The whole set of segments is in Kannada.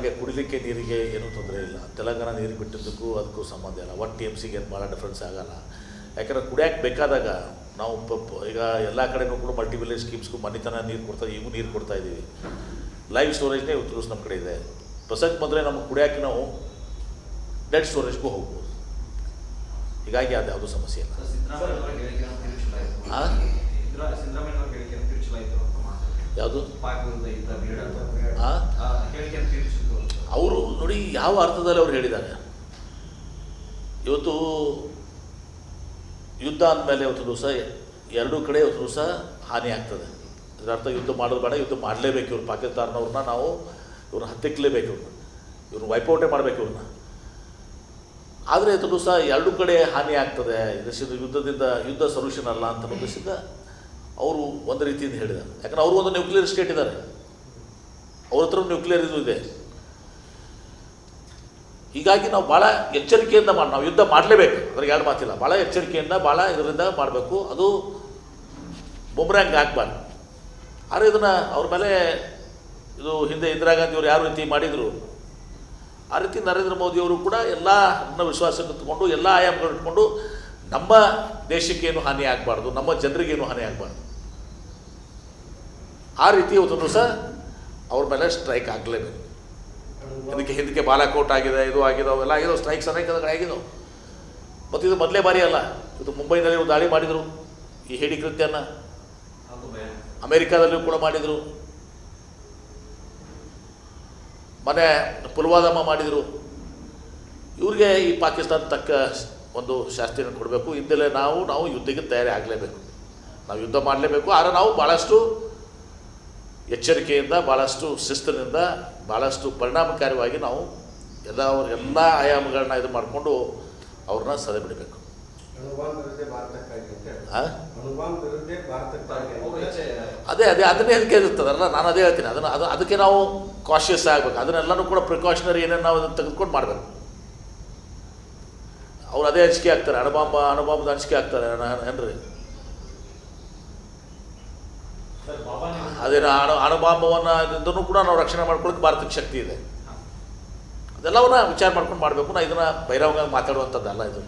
ನಮಗೆ ಕುಡಿಲಿಕ್ಕೆ ನೀರಿಗೆ ಏನೂ ತೊಂದರೆ ಇಲ್ಲ. ತೆಲಂಗಾಣ ನೀರು ಬಿಟ್ಟಿದ್ದಕ್ಕೂ ಅದಕ್ಕೂ ಸಂಬಂಧ ಇಲ್ಲ. 1 TMCಗೆ ಏನು ಭಾಳ ಡಿಫ್ರೆನ್ಸ್ ಆಗೋಲ್ಲ. ಯಾಕಂದರೆ ಕುಡಿಯೋಕ್ಕೆ ಬೇಕಾದಾಗ ನಾವು ಈಗ ಎಲ್ಲ ಕಡೆಯೂ ಕೂಡ ಮಲ್ಟಿ ವಿಲೇಜ್ ಸ್ಕೀಮ್ಸ್ಗೂ ಮನೆತನ ನೀರು ಕೊಡ್ತಾರೆ, ಈಗೂ ನೀರು ಕೊಡ್ತಾಯಿದ್ದೀವಿ. ಲೈವ್ ಸ್ಟೋರೇಜ್ನೇ ಉತ್ತರಿಸ್ ನಮ್ಮ ಕಡೆ ಇದೆ. ಪ್ರಸಕ್ತ ಬಂದರೆ ನಮಗೆ ಕುಡಿಯೋಕ್ಕೆ ನಾವು ಡೆಡ್ ಸ್ಟೋರೇಜ್ಗೂ ಹೋಗ್ಬೋದು. ಹೀಗಾಗಿ ಅದು ಯಾವುದೂ ಸಮಸ್ಯೆ ಇಲ್ಲ. ಯಾವುದು ಅವರು ನೋಡಿ ಯಾವ ಅರ್ಥದಲ್ಲಿ ಅವ್ರು ಹೇಳಿದ್ದಾರೆ. ಇವತ್ತು ಯುದ್ಧ ಅಂದಮೇಲೆ ಇವತ್ತು ದಿವಸ ಎರಡೂ ಕಡೆ ಇವತ್ತು ದಿವಸ ಹಾನಿ ಆಗ್ತದೆ. ಅದರ ಅರ್ಥ ಯುದ್ಧ ಮಾಡೋದು ಬೇಡ, ಯುದ್ಧ ಮಾಡಲೇಬೇಕು. ಇವ್ರು ಪಾಕಿಸ್ತಾನವ್ರನ್ನ ನಾವು ಇವ್ರನ್ನ ಹತ್ತಿಕ್ಕಲೇಬೇಕು, ಇವ್ರನ್ನ ವೈಪೌಟೇ ಮಾಡಬೇಕು ಇವ್ರನ್ನ. ಆದರೆ ಇವತ್ತು ದಿವಸ ಎರಡೂ ಕಡೆ ಹಾನಿ ಆಗ್ತದೆ, ಯುದ್ಧ ಸೊಲ್ಯೂಷನ್ ಅಲ್ಲ ಅಂತ ಉದ್ದೇಶದಿಂದ ಅವರು ಒಂದು ರೀತಿಯಿಂದ ಹೇಳಿದ್ದಾರೆ. ಯಾಕಂದ್ರೆ ಅವರು ಒಂದು ನ್ಯೂಕ್ಲಿಯರ್ ಸ್ಟೇಟ್ ಇದ್ದಾರೆ, ಅವ್ರ ಹತ್ರ ನ್ಯೂಕ್ಲಿಯರ್ ಇದು ಇದೆ. ಹೀಗಾಗಿ ನಾವು ಭಾಳ ಎಚ್ಚರಿಕೆಯಿಂದ ನಾವು ಯುದ್ಧ ಮಾಡಲೇಬೇಕು, ಅದ್ರಿಗೆ ಎರಡು ಮಾತಿಲ್ಲ. ಭಾಳ ಎಚ್ಚರಿಕೆಯಿಂದ ಭಾಳ ಇದರಿಂದ ಮಾಡಬೇಕು. ಅದು ಬುಮ್ರಾಂಗ್ ಆಗಬಾರ್ದು. ಆದರೆ ಇದನ್ನು ಅವ್ರ ಮೇಲೆ ಇದು ಹಿಂದೆ ಇಂದಿರಾ ಗಾಂಧಿಯವರು ಯಾವ ರೀತಿ ಮಾಡಿದರು ಆ ರೀತಿ ನರೇಂದ್ರ ಮೋದಿಯವರು ಕೂಡ ಎಲ್ಲ ವಿಶ್ವಾಸಕ್ಕೆ ಇಟ್ಕೊಂಡು ಎಲ್ಲ ಆಯಾಮಗಳು ಇಟ್ಕೊಂಡು ನಮ್ಮ ದೇಶಕ್ಕೇನು ಹಾನಿ ಆಗಬಾರ್ದು, ನಮ್ಮ ಜನರಿಗೇನು ಹಾನಿ ಆಗಬಾರ್ದು, ಆ ರೀತಿ ಒಂದು ದಿವಸ ಅವ್ರ ಮೇಲೆ ಸ್ಟ್ರೈಕ್ ಆಗಲೇಬೇಕು. ಹಿಂದಕ್ಕೆ ಬಾಲಾಕೋಟ್ ಆಗಿದೆ, ಇದು ಆಗಿದೆ, ಅವೆಲ್ಲ ಆಗಿದಾವೆ, ಸ್ಟ್ರೈಕ್ಸ್ ಅನೇಕ ಆಗಿದಾವೆ. ಮತ್ತು ಇದು ಮೊದಲೇ ಬಾರಿ ಅಲ್ಲ. ಇದು ಮುಂಬೈನಲ್ಲಿ ದಾಳಿ ಮಾಡಿದರು, ಈ ಹೇಡಿ ಕೃತ್ಯನ. ಅಮೇರಿಕಾದಲ್ಲಿಯೂ ಕೂಡ ಮಾಡಿದರು, ಮನೆ ಪುಲ್ವಾಮ ಮಾಡಿದರು. ಇವ್ರಿಗೆ ಈ ಪಾಕಿಸ್ತಾನ ತಕ್ಕ ಒಂದು ಶಾಸ್ತಿಯನ್ನು ಕೊಡಬೇಕು. ಇಂದಲೇ ನಾವು ಯುದ್ಧಕ್ಕೆ ತಯಾರಿ ಆಗಲೇಬೇಕು, ನಾವು ಯುದ್ಧ ಮಾಡಲೇಬೇಕು. ಆದರೆ ನಾವು ಭಾಳಷ್ಟು ಎಚ್ಚರಿಕೆಯಿಂದ, ಭಾಳಷ್ಟು ಶಿಸ್ತಿನಿಂದ, ಭಾಳಷ್ಟು ಪರಿಣಾಮಕಾರಿಯಾಗಿ ನಾವು ಎಲ್ಲ ಆಯಾಮಗಳನ್ನ ಇದು ಮಾಡಿಕೊಂಡು ಅವ್ರನ್ನ ಸದೆ ಬಿಡಬೇಕು. ಅದೇ ಅದನ್ನೇ ಅದಕ್ಕೆ ಇರ್ತದಲ್ಲ, ನಾನು ಅದೇ ಹೇಳ್ತೀನಿ. ಅದಕ್ಕೆ ನಾವು ಕಾಶಿಯಸ್ ಆಗಬೇಕು. ಅದನ್ನೆಲ್ಲನೂ ಕೂಡ ಪ್ರಿಕಾಷನರಿ ಏನೇನು ನಾವು ಅದನ್ನು ತೆಗೆದುಕೊಂಡು ಮಾಡಬೇಕು. ಅವ್ರು ಅದೇ ಹಂಚಿಕೆ ಆಗ್ತಾರೆ, ಅಣುಬಾಂಬದ ಹಂಚಿಕೆ ಆಗ್ತಾರೆ ಏನ್ರಿ. ಅದೇನು ಅಣುಬಾಂಬವನ್ನು ಇದನ್ನು ಕೂಡ ನಾವು ರಕ್ಷಣೆ ಮಾಡ್ಕೊಳ್ಳೋಕೆ ಭಾರತಕ್ಕೆ ಶಕ್ತಿ ಇದೆ. ಅದೆಲ್ಲವನ್ನ ವಿಚಾರ ಮಾಡ್ಕೊಂಡು ಮಾಡಬೇಕು. ನಾ ಇದನ್ನು ಬಹಿರಂಗವಾಗಿ ಮಾತಾಡುವಂಥದ್ದಲ್ಲ. ಇದು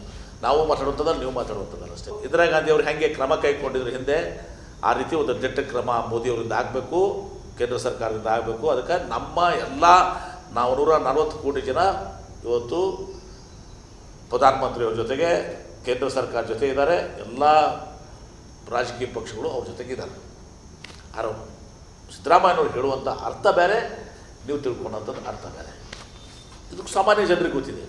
ನಾವು ಮಾತಾಡುವಂಥದ್ದಲ್ಲ, ನೀವು ಮಾತಾಡುವಂಥದ್ದಲ್ಲ ಅಷ್ಟೇ. ಇಂದಿರಾ ಗಾಂಧಿ ಅವರು ಹೇಗೆ ಕ್ರಮ ಕೈಗೊಂಡಿದ್ರು ಹಿಂದೆ, ಆ ರೀತಿ ಒಂದು ದಿಟ್ಟ ಕ್ರಮ ಮೋದಿಯವರಿಂದ ಆಗಬೇಕು, ಕೇಂದ್ರ ಸರ್ಕಾರದಿಂದ ಆಗಬೇಕು. ಅದಕ್ಕೆ ನಮ್ಮ ನಾವು 140 ಕೋಟಿ ಜನ ಇವತ್ತು ಪ್ರಧಾನಮಂತ್ರಿಯವ್ರ ಜೊತೆಗೆ, ಕೇಂದ್ರ ಸರ್ಕಾರ ಜೊತೆ ಇದ್ದಾರೆ, ಎಲ್ಲ ರಾಜಕೀಯ ಪಕ್ಷಗಳು ಅವ್ರ ಜೊತೆಗಿದ್ದಾರೆ. ಆರೋ ಸಿದ್ದರಾಮಯ್ಯನವ್ರು ಹೇಳುವಂಥ ಅರ್ಥ ಬೇರೆ, ನೀವು ತಿಳ್ಕೊಂಡಂಥದ್ದು ಅರ್ಥ ಬೇರೆ. ಇದಕ್ಕೆ ಸಾಮಾನ್ಯ ಜನರಿಗೆ ಗೊತ್ತಿದೆ.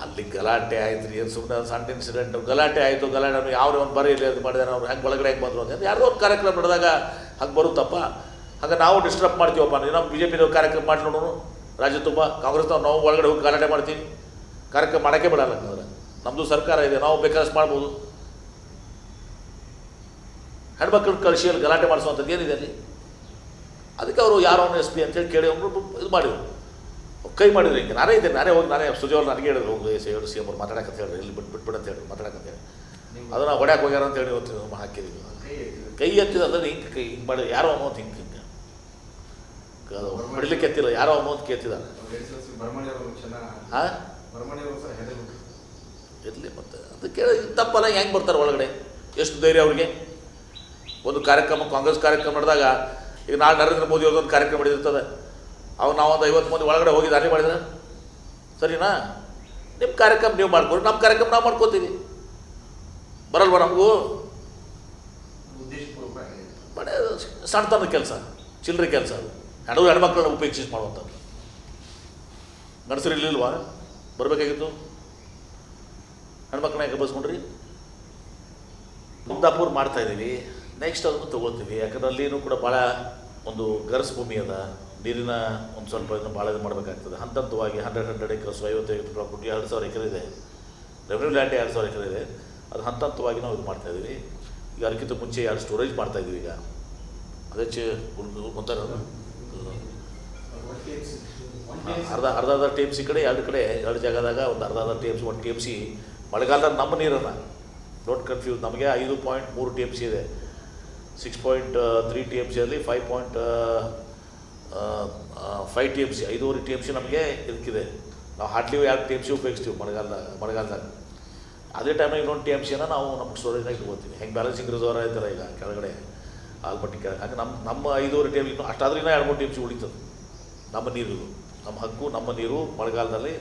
ಅಲ್ಲಿ ಗಲಾಟೆ ಆಯ್ತು ರೀ, ಏನು ಸುಮ್ಮನೆ ಸಣ್ಣ ಇನ್ಸಿಡೆಂಟ್ ಗಲಾಟೆ ಆಯಿತು. ಗಲಾಟೆ ಯಾವ ಒಂದು ಬರೀ ಅದು ಮಾಡಿದಾರೆ, ಅವ್ರು ಹೆಂಗೆ ಒಳಗಡೆ ಹೆಂಗೆ ಬಂದರು ಅಂತ ಯಾರೋ ಒಂದು ಕಾರ್ಯಕ್ರಮ ನಡೆದಾಗ ಹಂಗೆ ಬರುತ್ತಪ್ಪ. ಹಾಗೆ ನಾವು ಡಿಸ್ಟರ್ಬ್ ಮಾಡ್ತೀವಪ್ಪ. ನಮ್ಮ BJP ಕಾರ್ಯಕ್ರಮ ಮಾಡಿ ನೋಡೋಣ, ರಾಜ್ಯ ತುಂಬ ಕಾಂಗ್ರೆಸ್ನವ್ರು ನಾವು ಒಳಗಡೆ ಹೋಗಿ ಗಲಾಟೆ ಮಾಡ್ತೀವಿ, ಕಾರ್ಯಕ್ರಮ ಮಾಡೋಕ್ಕೆ ಬಿಡಲ್ಲ. ಅಂದರೆ ನಮ್ಮದು ಸರ್ಕಾರ ಇದೆ, ನಾವು ಬೇಕಾದಷ್ಟು ಮಾಡ್ಬೋದು. ಹೆಣ್ಮಕ್ಳನ್ನ ಕಳಿಸಿ ಅಲ್ಲಿ ಗಲಾಟೆ ಮಾಡಿಸುವಂಥದ್ದು ಏನಿದೆ ಅಲ್ಲಿ? ಅದಕ್ಕೆ ಅವರು ಯಾರೋ SP ಅಂತೇಳಿ ಕೇಳಿ ಅವರು ಇದು ಮಾಡಿದ್ರು, ಕೈ ಮಾಡಿದ್ರು. ಹಿಂಗೆ ನಾನೇ ಇದ್ದೇನೆ, ನಾನೇ ಸುಜಯವ್ರು ನನಗೆ ಹೇಳಿದ್ರು, ಹೋಗಿ CM ಅವ್ರು ಮಾತಾಡಕ್ಕೆ ಹೇಳ್ರಿ, ಇಲ್ಲಿ ಬಿಟ್ಬಿಡು ಅಂತ ಹೇಳಿ ಮಾತಾಡಕ್ಕೆ ಹೇಳಿ. ಅದನ್ನು ಹೊಡ್ಯಾಕೆ ಹೋಗ್ಯಾರ ಅಂತ ಹೇಳಿ ಇವತ್ತು ಹಾಕಿದ್ದೀವಿ. ಕೈ ಎತ್ತಿದ ಅಂದರೆ ಹಿಂಗೆ ಮಾಡಿ ಯಾರೋ ಅನ್ನೋದು ಹಿಂಗೆ ಹೊಡಿಲಿಕ್ಕೆ ಎತ್ತಿಲ್ಲ, ಯಾರೋ ಅನ್ನೋದು ಕೇಳ್ತಿದ್ದಾರೆ. ಹಾಂ ಇರಲಿ, ಮತ್ತು ಅದಕ್ಕೆ ತಪ್ಪಲ್ಲ. ಹೆಂಗೆ ಬರ್ತಾರೆ ಒಳಗಡೆ? ಎಷ್ಟು ಧೈರ್ಯ ಅವ್ರಿಗೆ? ಒಂದು ಕಾರ್ಯಕ್ರಮ, ಕಾಂಗ್ರೆಸ್ ಕಾರ್ಯಕ್ರಮ ನಡೆದಾಗ, ಈಗ ನಾಳೆ ನರೇಂದ್ರ ಮೋದಿ ಅವ್ರದ್ದೊಂದು ಕಾರ್ಯಕ್ರಮ ನಡೆದಿರ್ತದೆ, ಅವಾಗ ನಾವೊಂದು 50 ಮಂದಿ ಒಳಗಡೆ ಹೋಗಿ ದಾಳಿ ಮಾಡಿದ್ರೆ ಸರಿನಾ? ನಿಮ್ಮ ಕಾರ್ಯಕ್ರಮ ನೀವು ಮಾಡ್ಕೊಡಿ, ನಮ್ಮ ಕಾರ್ಯಕ್ರಮ ನಾವು ಮಾಡ್ಕೋತೀವಿ. ಬರಲ್ವ ನಮಗೂ? ಬಡ ಸಣ್ಣತನದ ಕೆಲಸ, ಚಿಲ್ಲರೆ ಕೆಲಸ ಅದು. ಹೆಣ್ಮಕ್ಳನ್ನ ಉಪೇಕ್ಷಿಸಿ ಮಾಡುವಂಥದ್ದು. ಗಂಡಸರು ಇರಲಿಲ್ವಾ? ಬರಬೇಕಾಗಿತ್ತು. ಹೆಣ್ಮಕ್ಳನ್ನ ಯಾಕೆ ಬಸ್ಕೊಂಡ್ರಿ? ಕುಂದಾಪುರ ಮಾಡ್ತಾಯಿದ್ದೀವಿ, ನೆಕ್ಸ್ಟ್ ಅದನ್ನು ತೊಗೊಳ್ತೀವಿ. ಯಾಕಂದ್ರೆ ಅಲ್ಲಿನೂ ಕೂಡ ಭಾಳ ಒಂದು ಗರಸ್ ಭೂಮಿ ಅದ, ನೀರಿನ ಒಂದು ಸ್ವಲ್ಪ ಇದನ್ನು ಭಾಳ ಇದು ಮಾಡಬೇಕಾಗ್ತದೆ. ಹಂತವಾಗಿ 100 acres 50 ಪ್ರಾಪರ್ಟಿ 2,000 ಎಕರೆ ಇದೆ, ರೆವೆನ್ಯೂ ಲ್ಯಾಂಡ್ 2,000 ಎಕರೆ ಇದೆ. ಅದು ಹಂತವಾಗಿ ನಾವು ಇದು ಮಾಡ್ತಾಯಿದ್ದೀವಿ. ಈಗ ಅದಕ್ಕಿಂತ ಮುಂಚೆ 2 ಸ್ಟೋರೇಜ್ ಮಾಡ್ತಾಯಿದ್ದೀವಿ. ಈಗ ಅದೇ ಮುಂದೆ ಅರ್ಧ TMC ಕಡೆ 2 ಜಾಗದಾಗ ಒಂದು ಅರ್ಧ TMC 1 TMC ಮಳೆಗಾಲದ ನಮ್ಮ ನೀರನ್ನು ಡೋಂಟ್ ಕನ್ಫ್ಯೂಸ್. ನಮಗೆ 5.3 TMC ಇದೆ. 6.3 TMCಯಲ್ಲಿ 5.5 TMC 5.5 TMC ನಮಗೆ ಇದಕ್ಕಿದೆ. ನಾವು ಹಾರ್ಡ್ಲಿ 2 TMC ಉಪಯೋಗಿಸ್ತೀವಿ ಮಳೆಗಾಲದಾಗ. ಅದೇ ಟೈಮಿಗೆ ಇನ್ನೊಂದು TMCನ ನಾವು ನಮ್ಮ ಸ್ಟೋರೇಜ್ನಾಗ ಇಟ್ಕೊಳ್ತೀವಿ. ಹೆಂಗೆ ಬ್ಯಾಲೆನ್ಸಿಂಗ್ ರಿಸರ್ವರ್ ಆಯ್ತಲ್ಲ ಈಗ ಕೆಳಗಡೆ ಆಲ್ಮಟ್ಟಿ ಕೆಳಗೆ, ಹಾಗೆ ನಮ್ಮ 5.5 TMC ಇನ್ನೂ ಅಷ್ಟಾದ್ರೂ ಇನ್ನೂ 2-3 TMC ಉಳಿತದೆ. ನಮ್ಮ ನೀರು, ನಮ್ಮ ಹಕ್ಕು, ನಮ್ಮ ನೀರು ಮಳೆಗಾಲದಲ್ಲಿ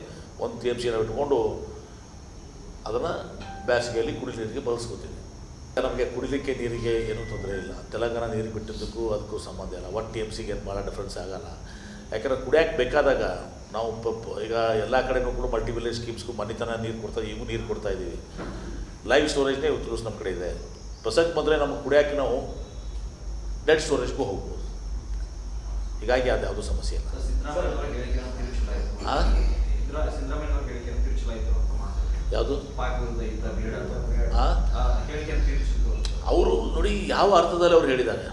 1 TMCನ ಇಟ್ಕೊಂಡು ಅದನ್ನು ಬೇಸಿಗೆಯಲ್ಲಿ ಕುಡಿಲಿಕ್ಕೆ ನೀರಿಗೆ ಬಳಸ್ಕೋತೀವಿ. ನಮಗೆ ಕುಡಿಲಿಕ್ಕೆ ನೀರಿಗೆ ಏನೂ ತೊಂದರೆ ಇಲ್ಲ. ತೆಲಂಗಾಣ ನೀರಿಗೆ ಬಿಟ್ಟಿದ್ದಕ್ಕೂ ಅದಕ್ಕೂ ಸಂಬಂಧ ಇಲ್ಲ. 1 TMCಗೆ ಏನು ಭಾಳ ಡಿಫ್ರೆನ್ಸ್ ಆಗೋಲ್ಲ. ಯಾಕಂದರೆ ಕುಡಿಯೋಕ್ಕೆ ಬೇಕಾದಾಗ ನಾವು ಈಗ ಎಲ್ಲ ಕಡೆನೂ ಕೂಡ ಮಲ್ಟಿ ವಿಲೇಜ್ ಸ್ಕೀಮ್ಸ್ಗೂ ಮನೆತನ ನೀರು ಕೊಡ್ತಾ, ಈಗೂ ನೀರು ಕೊಡ್ತಾಯಿದ್ದೀವಿ. ಲೈವ್ ಸ್ಟೋರೇಜ್ನೇ ಯೂಸ್ ನಮ್ಮ ಕಡೆ ಇದೆ. ಪ್ರಸಕ್ತ ಬಂದರೆ ನಮಗೆ ಕುಡಿಯೋಕ್ಕೆ ನಾವು ಡೆಡ್ ಸ್ಟೋರೇಜ್ಗೂ ಹೋಗ್ಬೋದು. ಹೀಗಾಗಿ ಅದು ಯಾವುದೂ ಸಮಸ್ಯೆ ಇಲ್ಲ. ಯಾವುದು ಅವರು ನೋಡಿ ಯಾವ ಅರ್ಥದಲ್ಲಿ ಅವ್ರು ಹೇಳಿದ್ದಾರೆ.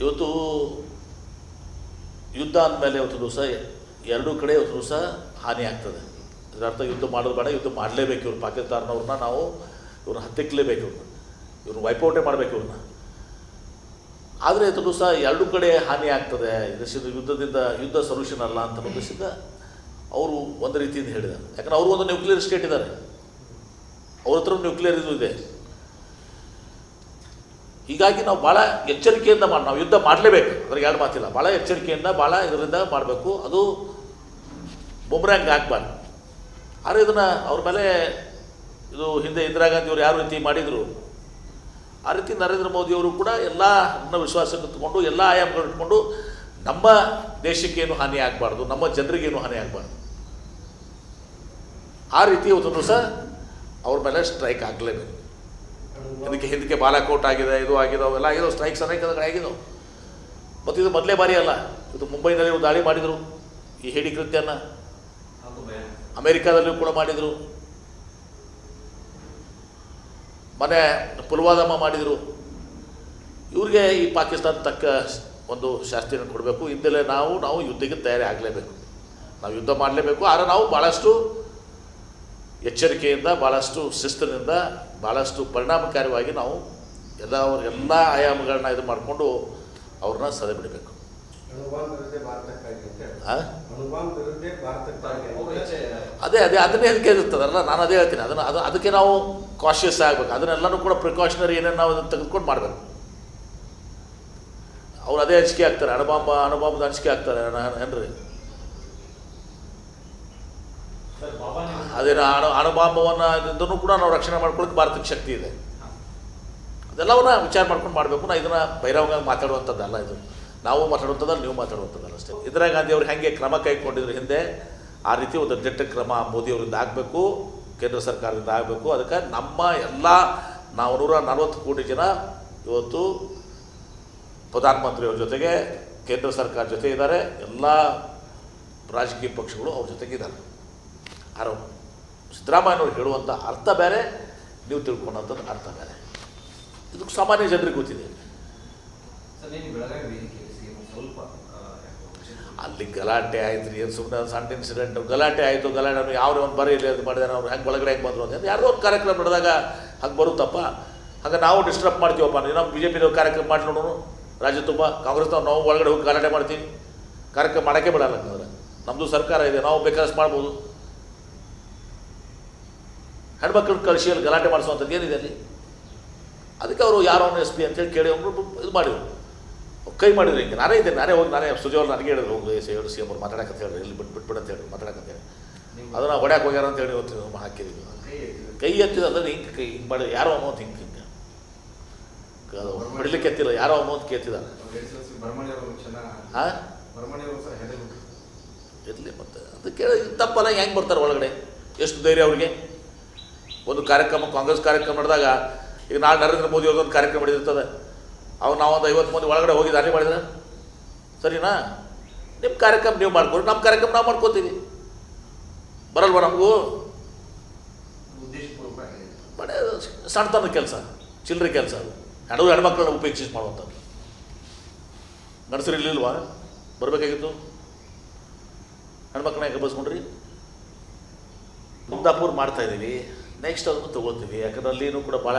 ಇವತ್ತು ಯುದ್ಧ ಅಂದಮೇಲೆ ಇವತ್ತು ದಿವಸ ಎರಡೂ ಕಡೆ ಇವತ್ತು ದಿವಸ ಹಾನಿ ಆಗ್ತದೆ. ಇದರ ಅರ್ಥ ಯುದ್ಧ ಮಾಡೋದು ಬೇಡ, ಯುದ್ಧ ಮಾಡಲೇಬೇಕು. ಇವ್ರು ಪಾಕಿಸ್ತಾನವ್ರನ್ನ ನಾವು ಇವ್ರನ್ನ ಹತ್ತಿಕ್ಕಲೇಬೇಕು, ಇವ್ರನ್ನ ವೈಪೌಟೇ ಮಾಡಬೇಕು ಇವ್ರನ್ನ. ಆದರೆ ಇವತ್ತು ದಿವಸ ಎರಡೂ ಕಡೆ ಹಾನಿ ಆಗ್ತದೆ, ಯುದ್ಧ ಸೊಲ್ಯೂಷನ್ ಅಲ್ಲ ಅಂತ ಉದ್ದೇಶದಿಂದ ಅವರು ಒಂದು ರೀತಿಯಿಂದ ಹೇಳಿದ್ದಾರೆ. ಯಾಕಂದ್ರೆ ಅವರು ಒಂದು ನ್ಯೂಕ್ಲಿಯರ್ ಸ್ಟೇಟ್ ಇದ್ದಾರೆ, ಅವ್ರ ಹತ್ರ ನ್ಯೂಕ್ಲಿಯರ್ ಇದು ಇದೆ. ಹೀಗಾಗಿ ನಾವು ಭಾಳ ಎಚ್ಚರಿಕೆಯಿಂದ ನಾವು ಯುದ್ಧ ಮಾಡಲೇಬೇಕು, ಅದ್ರಿಗೆ ಎರಡು ಮಾತಿಲ್ಲ. ಭಾಳ ಎಚ್ಚರಿಕೆಯಿಂದ ಭಾಳ ಇದರಿಂದ ಮಾಡಬೇಕು. ಅದು ಬುಮ್ರಾಂಗ್ ಆಗಬಾರ್ದು. ಆದರೆ ಇದನ್ನು ಅವ್ರ ಮೇಲೆ ಇದು ಹಿಂದೆ ಇಂದಿರಾ ಗಾಂಧಿಯವರು ಯಾವ ರೀತಿ ಮಾಡಿದರು, ಆ ರೀತಿ ನರೇಂದ್ರ ಮೋದಿಯವರು ಕೂಡ ಎಲ್ಲ ವಿಶ್ವಾಸಕ್ಕೆ ಇಟ್ಕೊಂಡು ಎಲ್ಲ ಆಯಾಮಗಳು ಇಟ್ಕೊಂಡು ನಮ್ಮ ದೇಶಕ್ಕೇನು ಹಾನಿ ಆಗಬಾರ್ದು, ನಮ್ಮ ಜನರಿಗೇನು ಹಾನಿ ಆಗಬಾರ್ದು, ಆ ರೀತಿ ಇವತ್ತು ದಿವಸ ಅವ್ರ ಮೇಲೆ ಸ್ಟ್ರೈಕ್ ಆಗಲೇಬೇಕು. ಹಿಂದಕ್ಕೆ ಬಾಲಾಕೋಟ್ ಆಗಿದೆ, ಇದು ಆಗಿದೆ, ಅವೆಲ್ಲ ಆಗಿದಾವೆ, ಸ್ಟ್ರೈಕ್ಸ್ ಅನೇಕ ಆಗಿದಾವೆ. ಮತ್ತು ಇದು ಮೊದಲೇ ಬಾರಿ ಅಲ್ಲ. ಇದು ಮುಂಬೈನಲ್ಲಿ ದಾಳಿ ಮಾಡಿದರು, ಈ ಹೇಡಿ ಕೃತ್ಯನ. ಅಮೇರಿಕಾದಲ್ಲೂ ಕೂಡ ಮಾಡಿದರು, ಮನೆ ಪುಲ್ವಾಮಾ ಮಾಡಿದರು. ಇವ್ರಿಗೆ ಈ ಪಾಕಿಸ್ತಾನ ತಕ್ಕ ಒಂದು ಶಾಸ್ತಿಯನ್ನು ಕೊಡಬೇಕು. ಹಿಂದೆಲೇ ನಾವು ಯುದ್ಧಕ್ಕೆ ತಯಾರಿ ಆಗಲೇಬೇಕು, ನಾವು ಯುದ್ಧ ಮಾಡಲೇಬೇಕು. ಆದರೆ ನಾವು ಭಾಳಷ್ಟು ಎಚ್ಚರಿಕೆಯಿಂದ, ಭಾಳಷ್ಟು ಶಿಸ್ತಿನಿಂದ, ಭಾಳಷ್ಟು ಪರಿಣಾಮಕಾರಿಯಾಗಿ ನಾವು ಎಲ್ಲ ಆಯಾಮಗಳನ್ನ ಇದು ಮಾಡಿಕೊಂಡು ಅವ್ರನ್ನ ಸದೆ ಬಿಡಬೇಕು. ಅದೇ ಅದನ್ನೇ ಅದಕ್ಕೆ ಇರ್ತದಲ್ಲ, ನಾನು ಅದೇ ಹೇಳ್ತೀನಿ. ಅದಕ್ಕೆ ನಾವು ಕಾಶಿಯಸ್ ಆಗಬೇಕು. ಅದನ್ನೆಲ್ಲನೂ ಕೂಡ ಪ್ರಿಕಾಷನರಿ ಏನೇನು ನಾವು ಅದನ್ನು ತೆಗೆದುಕೊಂಡು ಮಾಡಬೇಕು. ಅವ್ರು ಅದೇ ಹಂಚಿಕೆ ಆಗ್ತಾರೆ, ಅಣುಬಾಂಬದ ಹಂಚಿಕೆ ಆಗ್ತಾರೆ ಏನ್ರಿ. ಅದೇನು ಅಣುಬಾಂಬವನ್ನು ಕೂಡ ನಾವು ರಕ್ಷಣೆ ಮಾಡ್ಕೊಳ್ಳೋಕೆ ಭಾರತಕ್ಕೆ ಶಕ್ತಿ ಇದೆ. ಅದೆಲ್ಲವನ್ನ ವಿಚಾರ ಮಾಡ್ಕೊಂಡು ಮಾಡಬೇಕು. ನಾವು ಇದನ್ನು ಬಹಿರಂಗವಾಗಿ ಮಾತಾಡುವಂಥದ್ದಲ್ಲ, ಇದು ನಾವು ಮಾತಾಡುವಂಥದ್ದಲ್ಲ, ನೀವು ಮಾತಾಡುವಂಥದ್ದಲ್ಲ ಅಷ್ಟೇ. ಇಂದಿರಾ ಗಾಂಧಿ ಅವರು ಹೇಗೆ ಕ್ರಮ ಕೈಗೊಂಡಿದ್ರು ಹಿಂದೆ, ಆ ರೀತಿ ಒಂದು ದಿಟ್ಟ ಕ್ರಮ ಮೋದಿಯವರಿಂದ ಆಗಬೇಕು, ಕೇಂದ್ರ ಸರ್ಕಾರದಿಂದ ಆಗಬೇಕು. ಅದಕ್ಕೆ ನಮ್ಮ ಎಲ್ಲ 140 ಕೋಟಿ ಜನ ಇವತ್ತು ಪ್ರಧಾನಮಂತ್ರಿಯವ್ರ ಜೊತೆಗೆ, ಕೇಂದ್ರ ಸರ್ಕಾರ ಜೊತೆ ಇದ್ದಾರೆ. ಎಲ್ಲ ರಾಜಕೀಯ ಪಕ್ಷಗಳು ಅವ್ರ ಜೊತೆಗಿದ್ದಾರೆ. ಆರೋ ಸಿದ್ದರಾಮಯ್ಯನವ್ರು ಹೇಳುವಂಥ ಅರ್ಥ ಬೇರೆ, ನೀವು ತಿಳ್ಕೊಂಡಂಥದ್ದು ಅರ್ಥ ಬೇರೆ. ಇದಕ್ಕೆ ಸಾಮಾನ್ಯ ಜನರಿಗೆ ಗೊತ್ತಿದೆ. ಅಲ್ಲಿ ಗಲಾಟೆ ಆಯ್ತು ರೀ, ಏನು ಸುಮ್ಮನೆ ಸಣ್ಣ ಇನ್ಸಿಡೆಂಟ್ ಗಲಾಟೆ ಆಯಿತು. ಗಲಾಟೆ ಯಾವ ಒಂದು ಬರೀ ಅದು ಮಾಡಿದಾರೆ, ಅವ್ರು ಹೆಂಗೆ ಒಳಗಡೆ ಹೆಂಗೆ ಬಂದರು ಅಂತ ಯಾರೋ ಒಂದು ಕಾರ್ಯಕ್ರಮ ನಡೆದಾಗ ಹಂಗೆ ಬರುತ್ತಪ್ಪ. ಹಾಗೆ ನಾವು ಡಿಸ್ಟರ್ಬ್ ಮಾಡ್ತೀವಪ್ಪ. ನಮ್ಮ BJP ಕಾರ್ಯಕ್ರಮ ಮಾಡಿ ನೋಡೋಣ, ರಾಜ್ಯ ತುಂಬ ಕಾಂಗ್ರೆಸ್ನವ್ರು ನಾವು ಒಳಗಡೆ ಹೋಗಿ ಗಲಾಟೆ ಮಾಡ್ತೀವಿ, ಕಾರ್ಯಕ್ರಮ ಮಾಡೋಕ್ಕೆ ಬಿಡಲ್ಲ. ಅಂದರೆ ನಮ್ಮದು ಸರ್ಕಾರ ಇದೆ, ನಾವು ಬೇಕಾದಷ್ಟು ಮಾಡ್ಬೋದು. ಹೆಣ್ಮಕ್ಳನ್ನ ಕಳಿಸಿ ಅಲ್ಲಿ ಗಲಾಟೆ ಮಾಡಿಸುವಂಥದ್ದು ಏನಿದೆ ಅಲ್ಲಿ? ಅದಕ್ಕೆ ಅವರು ಯಾರೋ SP ಅಂತೇಳಿ ಕೇಳಿ ಅವರು ಇದು ಮಾಡಿದ್ರು, ಕೈ ಮಾಡಿದ್ರು. ಹಿಂಗೆ ನಾನೇ ಇದ್ದೇನೆ, ನಾನೇ ಸುಜಯವ್ರು ನನಗೆ ಹೇಳಿದ್ರು, ಹೋಗಿ CM ಅವ್ರು ಮಾತಾಡಕ್ಕೆ ಹೇಳಿ, ಇಲ್ಲಿ ಬಿಟ್ಬಿಡು ಅಂತ ಹೇಳಿ ಮಾತಾಡಕ್ಕೆ ಹೇಳಿ. ಅದನ್ನು ಹೊಡ್ಯಾಕೆ ಹೋಗ್ಯಾರ ಅಂತ ಹೇಳಿ ಇವತ್ತು ಹಾಕಿದ್ವಿ. ಕೈ ಎತ್ತಿದ ಅಂದರೆ ಹಿಂಗೆ ಮಾಡಿ ಯಾರೋ ಅನ್ನೋದು ಹಿಂಗೆ ಹೊಡಿಲಿಕ್ಕೆ ಎತ್ತಿಲ್ಲ, ಯಾರೋ ಅನ್ನೋದು ಕೇಳ್ತಿದ್ದಾರೆ. ಹಾಂ ಇರಲಿ. ಮತ್ತು ಅದಕ್ಕೆ ತಪ್ಪಲ್ಲ, ಹೆಂಗೆ ಬರ್ತಾರೆ ಒಳಗಡೆ? ಎಷ್ಟು ಧೈರ್ಯ ಅವ್ರಿಗೆ? ಒಂದು ಕಾರ್ಯಕ್ರಮ, ಕಾಂಗ್ರೆಸ್ ಕಾರ್ಯಕ್ರಮ ನಡೆದಾಗ, ಈಗ ನಾಳೆ ನರೇಂದ್ರ ಮೋದಿ ಅವ್ರದ್ದೊಂದು ಕಾರ್ಯಕ್ರಮ ನಡೆದಿರ್ತದೆ, ಅವಾಗ ನಾವೊಂದು 50 ಮಂದಿ ಒಳಗಡೆ ಹೋಗಿ ದಾಳಿ ಮಾಡಿದ್ರೆ ಸರಿನಾ? ನಿಮ್ಮ ಕಾರ್ಯಕ್ರಮ ನೀವು ಮಾಡ್ಕೊಡಿ, ನಮ್ಮ ಕಾರ್ಯಕ್ರಮ ನಾವು ಮಾಡ್ಕೋತೀವಿ. ಬರಲ್ವ ನಮಗೂ? ಬಡ ಸಣ್ಣತನದ ಕೆಲಸ, ಚಿಲ್ಲರೆ ಕೆಲಸ ಅದು. ಹೆಣ್ಮಕ್ಳನ್ನ ಉಪೇಕ್ಷಿಸಿ ಮಾಡುವಂಥದ್ದು. ಗಂಡಸರು ಇರಲಿಲ್ವಾ? ಬರಬೇಕಾಗಿತ್ತು. ಹೆಣ್ಮಕ್ಳನ್ನ ಯಾಕೆ ಬಸ್ಕೊಂಡ್ರಿ? ಮುಗ್ದಾಪುರ ಮಾಡ್ತಾಯಿದ್ದೀವಿ, ನೆಕ್ಸ್ಟ್ ಅದನ್ನು ತೊಗೊಳ್ತೀವಿ. ಯಾಕಂದ್ರೆ ಅಲ್ಲಿನೂ ಕೂಡ ಭಾಳ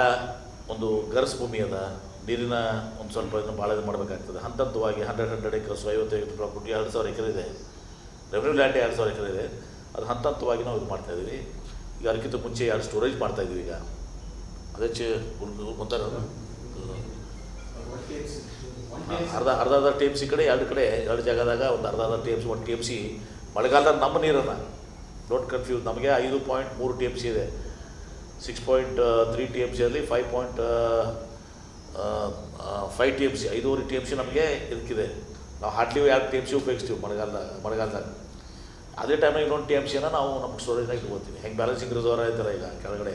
ಒಂದು ಗರಸು ಭೂಮಿ ಅದ, ನೀರಿನ ಒಂದು ಸ್ವಲ್ಪ ಇದನ್ನು ಭಾಳ ಇದು ಮಾಡಬೇಕಾಗ್ತದೆ. ಹಂತವಾಗಿ 100 ಎಕರ್ಸ್ 50 ಪ್ರಾಪರ್ಟಿ 2,000 ಎಕರೆ ಇದೆ, ರೆವೆನ್ಯೂ ಲ್ಯಾಂಡ್ 2,000 ಎಕರೆ ಇದೆ. ಅದು ಹಂತವಾಗಿ ನಾವು ಇದು ಮಾಡ್ತಾಯಿದ್ದೀವಿ. ಈಗ ಅದಕ್ಕಿಂತ ಮುಂಚೆ 2 ಸ್ಟೋರೇಜ್ ಮಾಡ್ತಾಯಿದ್ದೀವಿ. ಈಗ ಅದೇ ಮುಂತಾರೆ ಅರ್ಧ TMC ಕಡೆ 2 ಕಡೆ 2 ಜಾಗದಾಗ ಒಂದು ಅರ್ಧ TMC 1 TMC ಮಳೆಗಾಲದಾಗ ನಮ್ಮ ನೀರನ್ನು ಡೋಂಟ್ ಕನ್ಫ್ಯೂಸ್. ನಮಗೆ 5.3 TMC ಇದೆ. 6.3 TMC ಅಲ್ಲಿ 5.5 TMC 5.5 TMC ನಮಗೆ ಇದಕ್ಕಿದೆ. ನಾವು ಹಾರ್ಡ್ಲಿ 2 TMC ಉಪಯೋಗಿಸ್ತೀವಿ ಮಳೆಗಾಲದಾಗ. ಅದೇ ಟೈಮಿಗೆ ಇನ್ನೊಂದು TMCನ ನಾವು ನಮ್ಗೆ ಸ್ಟೋರೇಜ್ನಾಗ ಇಟ್ಕೊಳ್ತೀವಿ. ಹೆಂಗೆ ಬ್ಯಾಲೆನ್ಸಿಂಗ್ ರಿಸರ್ವರ್ ಐತಲ್ಲ ಈಗ ಕೆಳಗಡೆ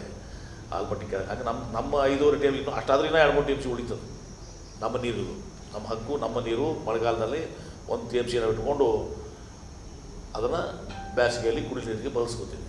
ಆಲ್ಮಟ್ಟಿ ಕೆಳಗೆ, ಹಂಗೆ ನಮ್ಮ 5.5 TMC ಇನ್ನೂ ಅಷ್ಟಾದ್ರೂ 2-3 TMC ಉಳಿತದೆ. ನಮ್ಮ ನೀರು, ನಮ್ಮ ಹಕ್ಕು, ನಮ್ಮ ನೀರು. ಮಳೆಗಾಲದಲ್ಲಿ 1 TMCನ ಇಟ್ಕೊಂಡು ಅದನ್ನು ಬೇಸಿಗೆಯಲ್ಲಿ ಕುಡಿಲಿಕ್ಕೆ ಬಳಸ್ಕೊತೀವಿ.